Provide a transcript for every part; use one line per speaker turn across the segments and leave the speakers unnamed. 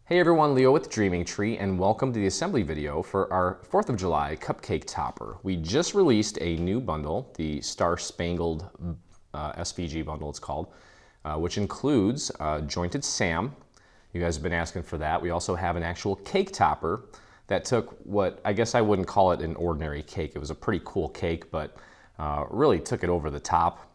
Hey everyone, Leo with Dreaming Tree, and welcome to the assembly video for our 4th of July cupcake topper. We just released a new bundle, the Star Spangled SVG bundle it's called, which includes jointed Sam. You guys have been asking for that. We also have an actual cake topper that took what, I guess I wouldn't call it an ordinary cake. It was a pretty cool cake, but really took it over the top.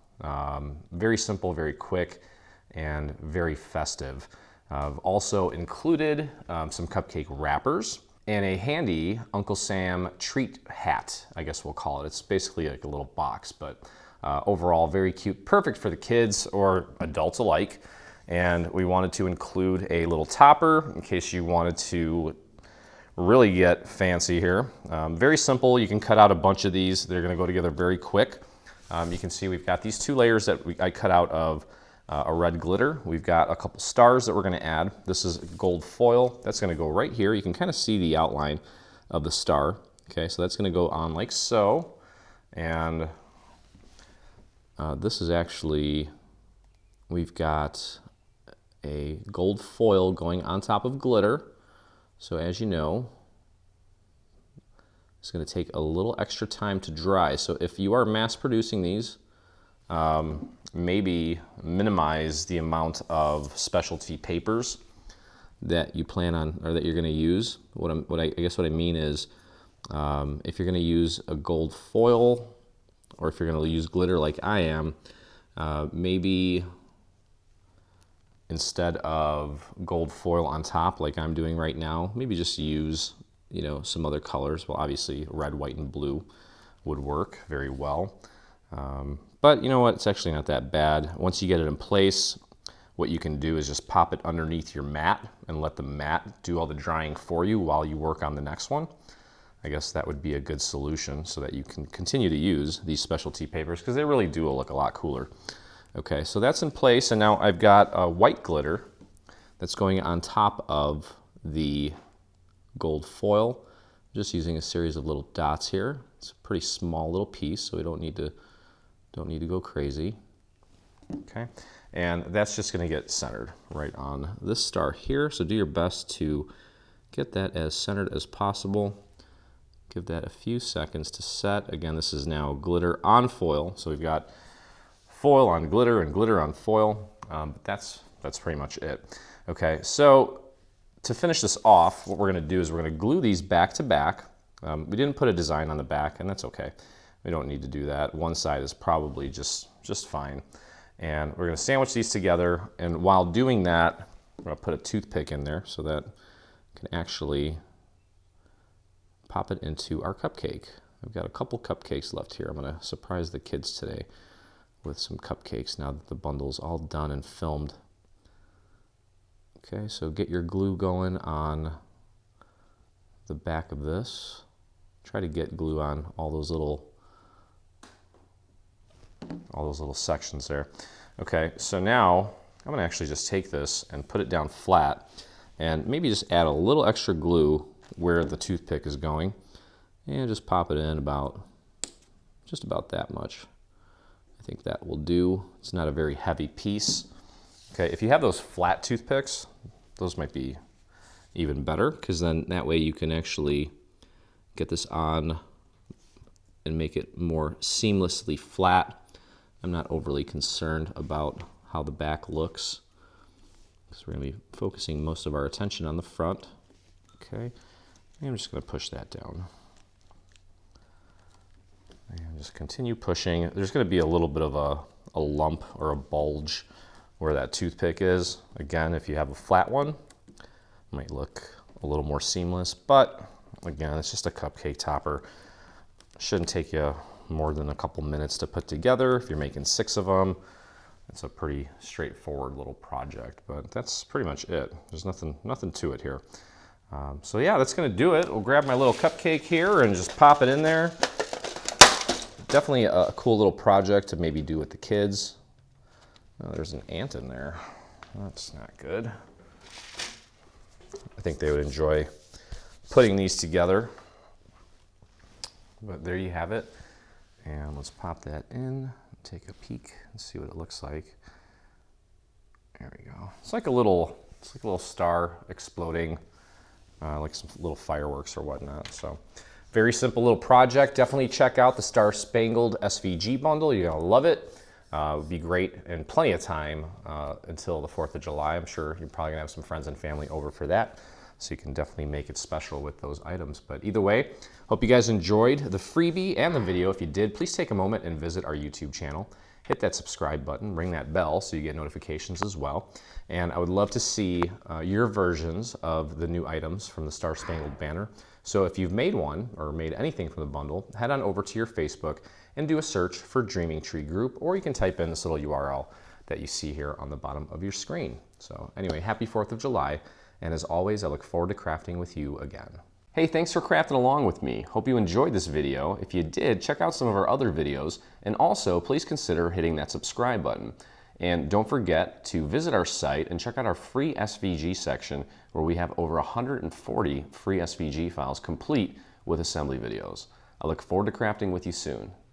Very simple, very quick, and very festive. I've also included some cupcake wrappers and a handy Uncle Sam treat hat, I guess we'll call it. It's basically like a little box, but overall very cute, perfect for the kids or adults alike. And we wanted to include a little topper in case you wanted to really get fancy here. Very simple, you can cut out a bunch of these. They're gonna go together very quick. You can see we've got these two layers that I cut out of a red glitter. We've got a couple stars that we're going to add. This is gold foil. That's going to go right here. You can kind of see the outline of the star. Okay, so that's going to go on like so. And this is actually, we've got a gold foil going on top of glitter. So as you know, it's going to take a little extra time to dry. So if you are mass producing these, maybe minimize the amount of specialty papers that you plan on or that you're going to use. I guess what I mean is if you're going to use a gold foil or if you're going to use glitter like I am, maybe instead of gold foil on top like I'm doing right now, maybe just use, you know, some other colors. Well, obviously red, white, and blue would work very well. But you know what, it's actually not that bad. Once you get it in place, what you can do is just pop it underneath your mat and let the mat do all the drying for you while you work on the next one. I guess that would be a good solution so that you can continue to use these specialty papers because they really do look a lot cooler. Okay, so that's in place, and now I've got a white glitter that's going on top of the gold foil. Just using a series of little dots here. It's a pretty small little piece, so we don't need to go crazy. Okay, and that's just going to get centered right on this star here. So do your best to get that as centered as possible. Give that a few seconds to set. Again, this is now glitter on foil, so we've got foil on glitter and glitter on foil. But that's pretty much it. Okay, so to finish this off, what we're going to do is we're going to glue these back to back. We didn't put a design on the back, and that's okay. We don't need to do that. One side is probably just fine. And we're going to sandwich these together, and while doing that, we're going to put a toothpick in there so that we can actually pop it into our cupcake. I've got a couple cupcakes left here. I'm going to surprise the kids today with some cupcakes now that the bundle's all done and filmed. Okay, so get your glue going on the back of this. Try to get glue on all those little sections there. Okay, so now I'm gonna actually just take this and put it down flat and maybe just add a little extra glue where the toothpick is going and just pop it in just about that much. I think that will do. It's not a very heavy piece. Okay, if you have those flat toothpicks, those might be even better because then that way you can actually get this on and make it more seamlessly flat. I'm not overly concerned about how the back looks because we're going to be focusing most of our attention on the front. Okay, and I'm just going to push that down. And just continue pushing. There's going to be a little bit of a lump or a bulge where that toothpick is. Again, if you have a flat one, it might look a little more seamless, but again, it's just a cupcake topper. Shouldn't take you more than a couple minutes to put together. If you're making 6 of them, it's a pretty straightforward little project, but that's pretty much it. There's nothing to it here. So yeah, that's gonna do it. We'll grab my little cupcake here and just pop it in there. Definitely a cool little project to maybe do with the kids. Oh, there's an ant in there. That's not good. I think they would enjoy putting these together. But there you have it. And let's pop that in, take a peek and see what it looks like. There we go. It's like a little It's like a little star exploding, like some little fireworks or whatnot. So very simple little project. Definitely check out the Star Spangled SVG bundle. You're gonna love it. It would be great and plenty of time until the 4th of July. I'm sure you're probably gonna have some friends and family over for that. So you can definitely make it special with those items. But either way, hope you guys enjoyed the freebie and the video. If you did, please take a moment and visit our YouTube channel. Hit that subscribe button, ring that bell so you get notifications as well. And I would love to see your versions of the new items from the Star Spangled Banner. So if you've made one or made anything from the bundle, head on over to your Facebook and do a search for Dreaming Tree Group, or you can type in this little URL that you see here on the bottom of your screen. So anyway, happy 4th of July. And as always, I look forward to crafting with you again. Hey, thanks for crafting along with me. Hope you enjoyed this video. If you did, check out some of our other videos, and also please consider hitting that subscribe button. And don't forget to visit our site and check out our free SVG section, where we have over 140 free SVG files complete with assembly videos. I look forward to crafting with you soon.